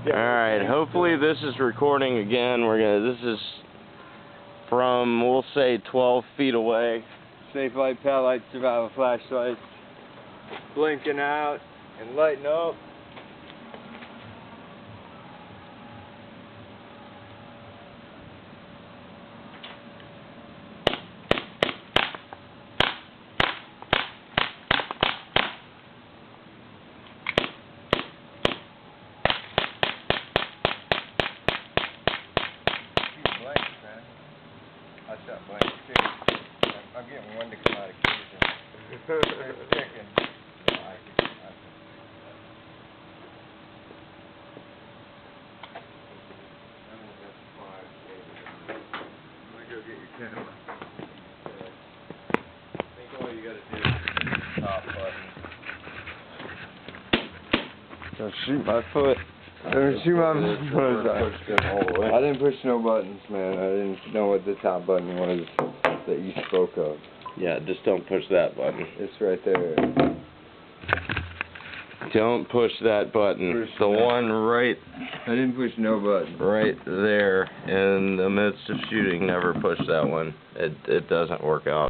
Alright, hopefully this is recording again. This is from, we'll say, 12 feet away. Safe light, pal light, survival flashlights, blinking out and lighting up. I shot blank too. I'm getting one to come out occasionally. Chicken. Let me go get your camera. I think all you gotta do is the top button. Don't shoot my foot. Don't shoot my foot. I didn't push no buttons, man. I didn't know what the top button was that you spoke of. Yeah, just don't push that button. It's right there. Don't push that button. The one right... I didn't push no button. Right there in the midst of shooting, never push that one. It doesn't work out.